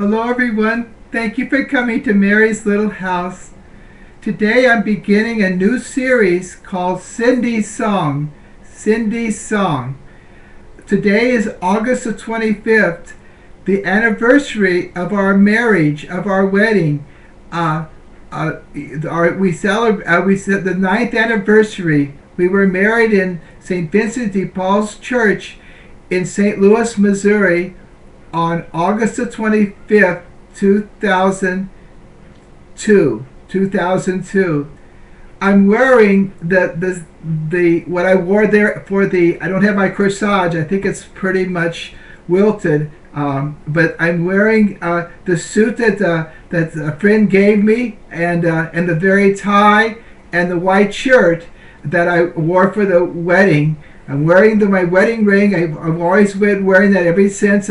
Hello, everyone. Thank you for coming to Mary's Little House. Today I'm beginning a new series called Cindy's Song. Cindy's Song. Today is August the 25th, the anniversary of our marriage, of our wedding. We said the ninth anniversary. We were married in St. Vincent de Paul's Church in St. Louis, Missouri, on August the 25th, 2002. I'm wearing the what I wore there for I don't have my corsage. I think it's pretty much wilted. But I'm wearing the suit that a friend gave me, and the very tie and the white shirt that I wore for the wedding. I'm wearing my wedding ring. I've always been wearing that ever since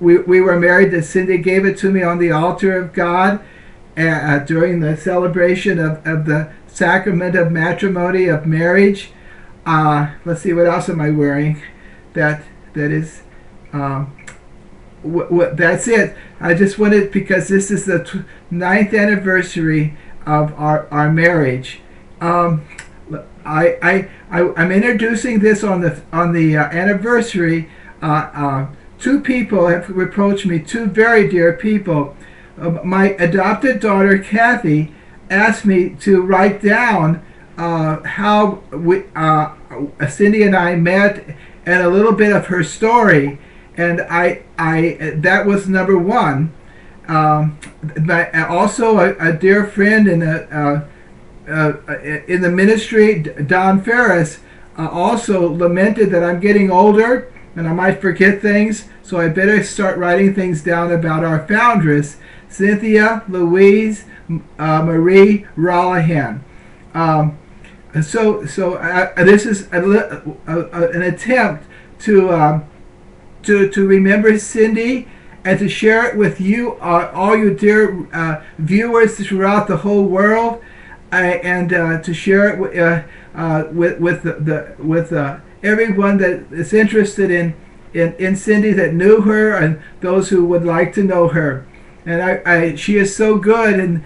we were married. That Cindy gave it to me on the altar of God during the celebration of the sacrament of matrimony, of marriage. Let's see, what else am I wearing? That is. That's it. I just wanted, because this is the ninth anniversary of our marriage. I'm introducing this on the anniversary. Two people have approached me, two very dear people. My adopted daughter Kathy asked me to write down how Cindy and I met and a little bit of her story, and I that was number one. Also a dear friend in the ministry, Don Ferris, also lamented that I'm getting older and I might forget things, so I better start writing things down about our foundress, Cynthia Louise Marie Rellihan. So this is an attempt to remember Cindy and to share it with you, all you dear viewers throughout the whole world, and to share it with everyone that is interested in Cindy, that knew her, and those who would like to know her. And she is so good, and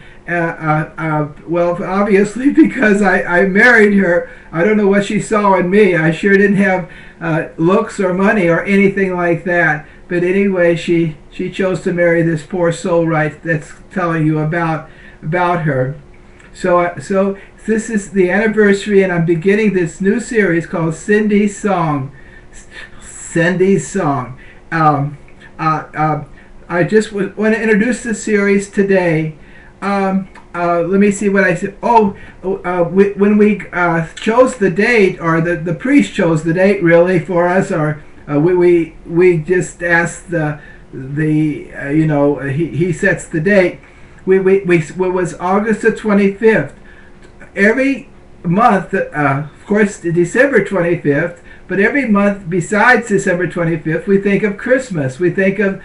well, obviously because I married her. I don't know what she saw in me. I sure didn't have looks or money or anything like that. But anyway, she chose to marry this poor soul, right? That's telling you about her. So this is the anniversary, and I'm beginning this new series called Cindy's Song. Cindy's Song. I just want to introduce the series today. Let me see what I said. When we chose the date, or the priest chose the date really for us, or we just asked he sets the date. It was August the 25th. Every month, of course, December 25th, but every month besides December 25th, we think of Christmas. We think of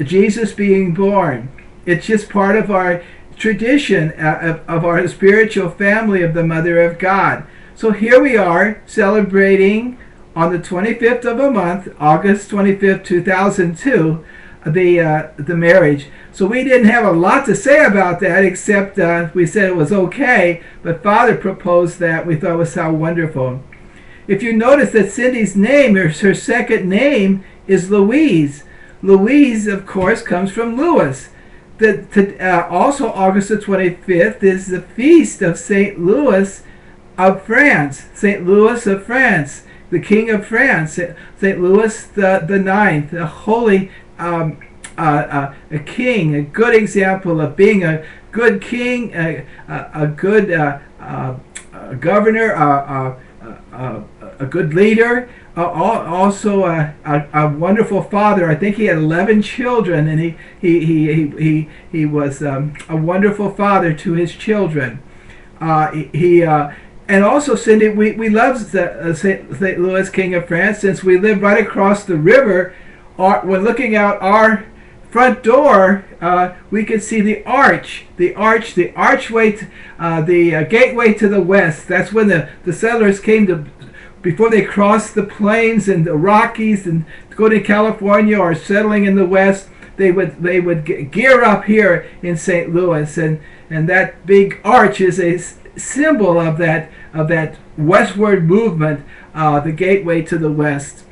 Jesus being born. It's just part of our tradition of our spiritual family of the Mother of God. So here we are celebrating on the 25th of a month, August 25th, 2002, the marriage. So we didn't have a lot to say about that, except we said it was okay, but Father proposed that. We thought it was how wonderful. If you notice that Cindy's name, her second name, is Louise. Louise, of course, comes from Louis. Also, August the 25th is the feast of St. Louis of France. St. Louis of France, the King of France. St. Louis the Ninth, a holy a king, a good example of being a good king, a good governor, a good leader. Also a wonderful father. I think he had 11 children, and he was a wonderful father to his children. And also, Cindy, we love St. Louis, King of France, since we live right across the river. When looking out our front door, we could see the archway, the gateway to the west. That's when the settlers came to before they crossed the plains and the Rockies and go to California or settling in the West, they would gear up here in St. Louis, and that big arch is a symbol of that westward movement, the gateway to the west.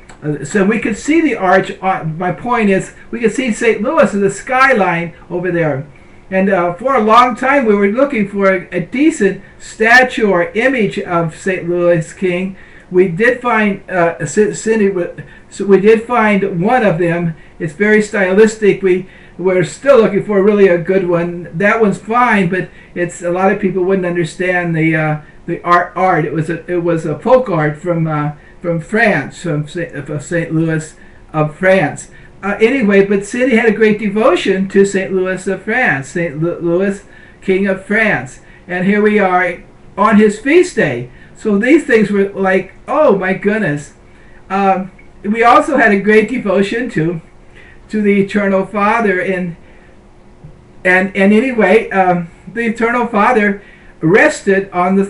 So we could see the arch. My point is, we could see St. Louis as the skyline over there. And for a long time, we were looking for a decent statue or image of St. Louis King. We did find so we did find one of them. It's very stylistic. We're still looking for really a good one. That one's fine, but it's a lot of people wouldn't understand the art. It was a folk art from France, from St. Louis of France. Anyway, but Cindy had a great devotion to St. Louis of France, St. Louis, King of France. And here we are on his feast day. So these things were like, oh my goodness. We also had a great devotion to the Eternal Father. And anyway, the Eternal Father rested on the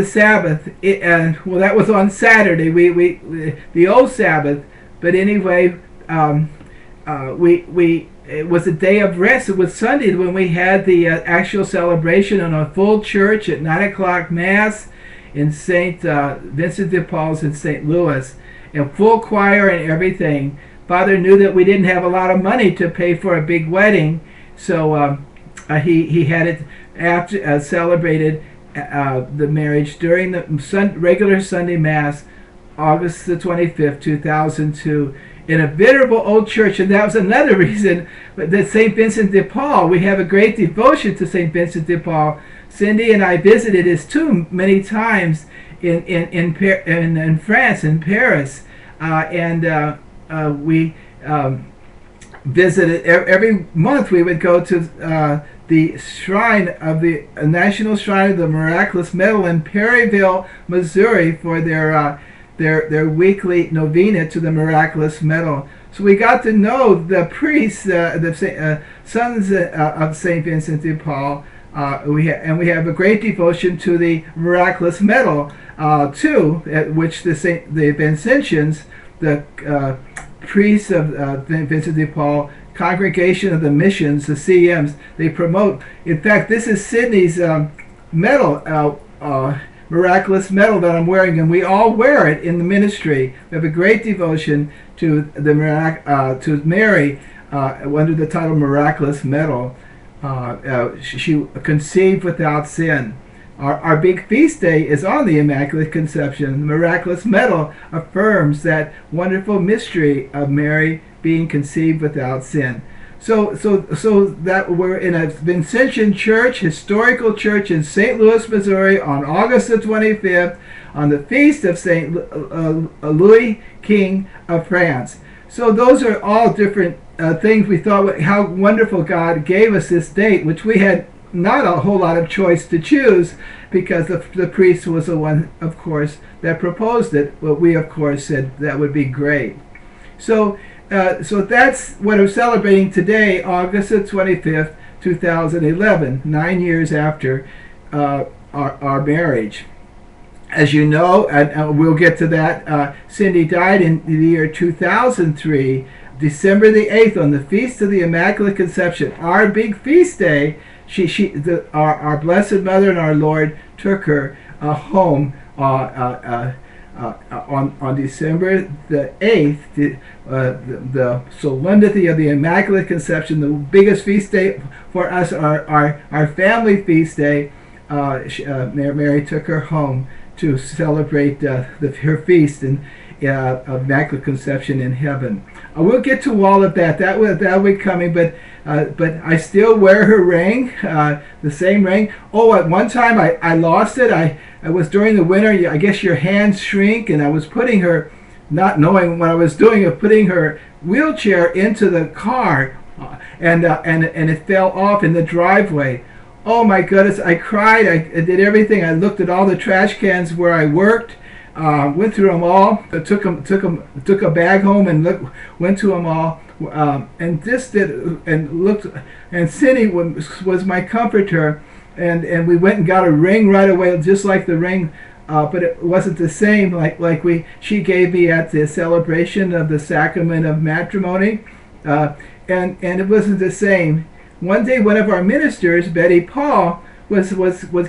Sabbath. Well, that was on Saturday. We the old Sabbath. But anyway, it was a day of rest. It was Sunday when we had the actual celebration on a full church at 9 o'clock Mass in St. Vincent de Paul's in St. Louis, and full choir and everything. Father knew that we didn't have a lot of money to pay for a big wedding, so he had it after celebrated the marriage during the regular Sunday Mass, August the 25th, 2002, in a venerable old church. And that was another reason that St. Vincent de Paul, we have a great devotion to St. Vincent de Paul. Cindy and I visited his tomb many times in France, in Paris, and we visited every month. We would go to the shrine of the National Shrine of the Miraculous Medal in Perryville, Missouri, for their weekly novena to the Miraculous Medal. So we got to know the priests, the sons of St. Vincent de Paul. We have a great devotion to the Miraculous Medal too, at which the Vincentians, the priests of Vincent de Paul, Congregation of the Missions, the CMs, they promote. In fact, this is Sydney's medal, Miraculous Medal that I'm wearing, and we all wear it in the ministry. We have a great devotion to to Mary under the title Miraculous Medal. She conceived without sin. Our big feast day is on the Immaculate Conception. The Miraculous Medal affirms that wonderful mystery of Mary being conceived without sin. So that we're in a Vincentian church, historical church in St. Louis, Missouri, on August the 25th, on the feast of St. Louis, King of France. So those are all different things. We thought how wonderful God gave us this date, which we had not a whole lot of choice to choose, because the priest was the one, of course, that proposed it. But we, of course, said that would be great. So that's what I'm celebrating today, August the 25th, 2011, 9 years after our marriage. As you know, and we'll get to that, Cindy died in the year 2003, December the 8th, on the Feast of the Immaculate Conception. Our big feast day, our Blessed Mother and our Lord took her home on December the 8th, the solemnity of the Immaculate Conception, the biggest feast day for us, our family feast day. Mary took her home to celebrate her feast of Immaculate Conception in heaven. We'll get to all of that. That will be coming, but I still wear her ring, the same ring. Oh, at one time I lost it. I was during the winter. I guess your hands shrink, and I was putting her, not knowing what I was doing, of putting her wheelchair into the car, and it fell off in the driveway. Oh my goodness! I cried. I did everything. I looked at all the trash cans where I worked. Went through them all. Took a bag home and went to them all. And looked. And Cindy was my comforter. And we went and got a ring right away, just like the ring but it wasn't the same like she gave me at the celebration of the sacrament of matrimony, and it wasn't the same. One day, one of our ministers, Betty Paul, was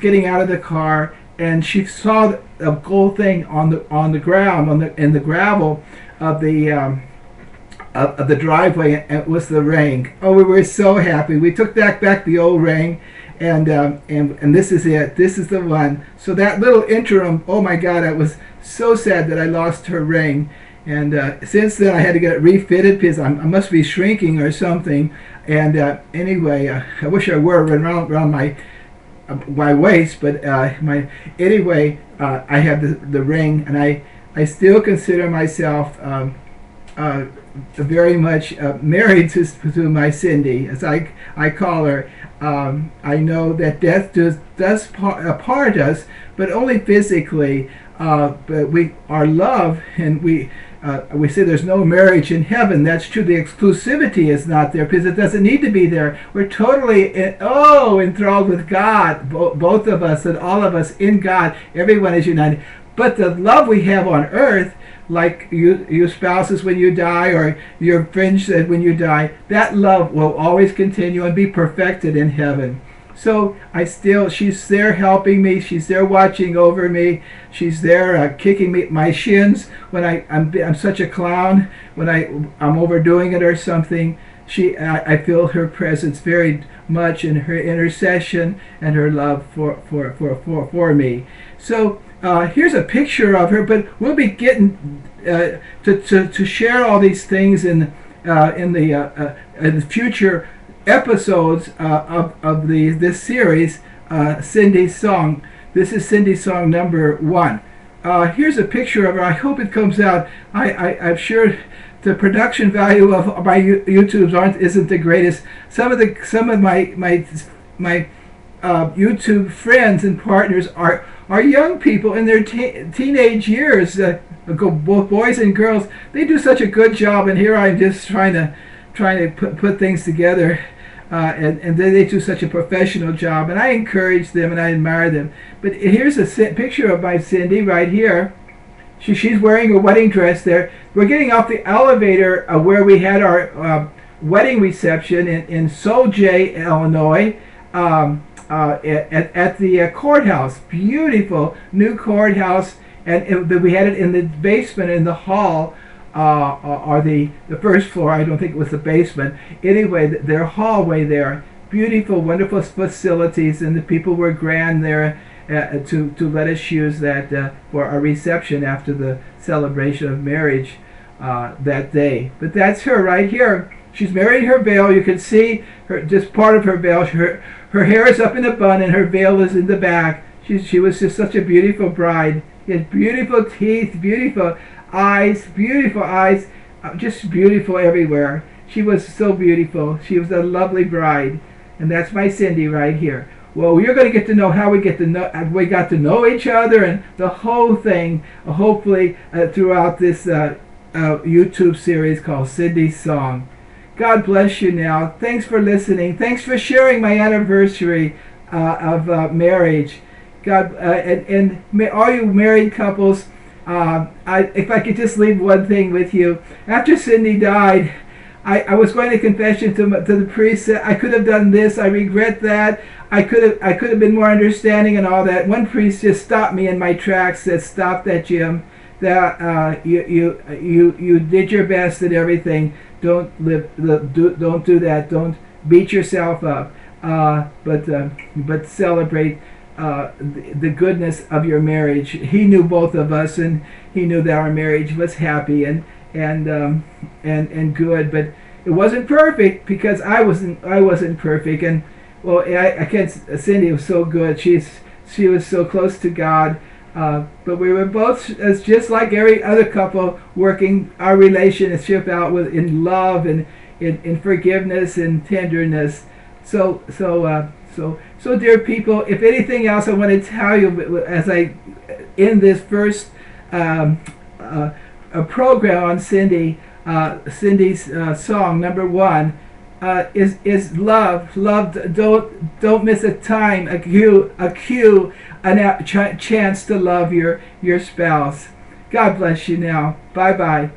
getting out of the car, and she saw a gold thing on the ground in the gravel of the driveway, and it was the ring. Oh, we were so happy. We took back the old ring, and this is it. This is the one. So that little interim, oh my God, I was so sad that I lost her ring. And since then, I had to get it refitted because I must be shrinking or something. And anyway, I wish I were around my waist, but I have the ring, and I still consider myself very much married to my Cindy, as I call her. I know that death does part us, but only physically. But our love, and we say there's no marriage in heaven. That's true. The exclusivity is not there because it doesn't need to be there. We're totally enthralled with God, both of us and all of us in God. Everyone is united. But the love we have on earth, like you spouses when you die, or your friends when you die, that love will always continue and be perfected in heaven. So she's there helping me. She's there watching over me. She's there kicking my shins when I'm such a clown, when I'm overdoing it or something. I feel her presence very much in her intercession and her love for me. So here's a picture of her, but we'll be getting to share all these things in the future episodes of this series, Cindy's Song. This is Cindy's Song number 1. Here's a picture of her. I hope it comes out. I'm sure the production value of my YouTubes isn't the greatest. Some of my YouTube friends and partners are young people in their teenage years, both boys and girls. They do such a good job, and here I'm just trying to put things together. And they do such a professional job, and I encourage them and I admire them. But here's a picture of my Cindy right here. She's wearing a wedding dress there. We're getting off the elevator where we had our wedding reception in Soljay, Illinois, at the courthouse. Beautiful new courthouse, and we had it in the basement in the hall. Or the first floor. I don't think it was the basement. Anyway, their hallway there, beautiful, wonderful facilities, and the people were grand there to let us use that for our reception after the celebration of marriage that day. But that's her right here. She's married her veil. You can see her, just part of her veil. Her hair is up in a bun, and her veil is in the back. She was just such a beautiful bride. She had beautiful teeth, beautiful eyes, just beautiful everywhere. She was so beautiful. She was a lovely bride, and that's my Cindy right here. Well, you're going to get to know how we got to know each other, and the whole thing, hopefully throughout this YouTube series called Cindy's Song. God bless you now. Thanks for listening. Thanks for sharing my anniversary of marriage. God, and all you married couples. If I could just leave one thing with you. After Cindy died, I was going to confession to the priest. I could have done this. I regret that. I could have been more understanding and all that. One priest just stopped me in my tracks. Said, "Stop that, Jim. That you did your best and everything. Don't do that. Don't beat yourself up. But celebrate." The goodness of your marriage. He knew both of us, and he knew that our marriage was happy and good, but it wasn't perfect because I wasn't perfect. And well, I can't. Cindy was so good. She was so close to God, but we were both, as just like every other couple, working our relationship out in love and in forgiveness and tenderness. So, dear people, if anything else I want to tell you as I end this first a program on Cindy's song number 1, is love. Love. Don't miss a time, a cue, a chance to love your spouse. God bless you now. Bye bye.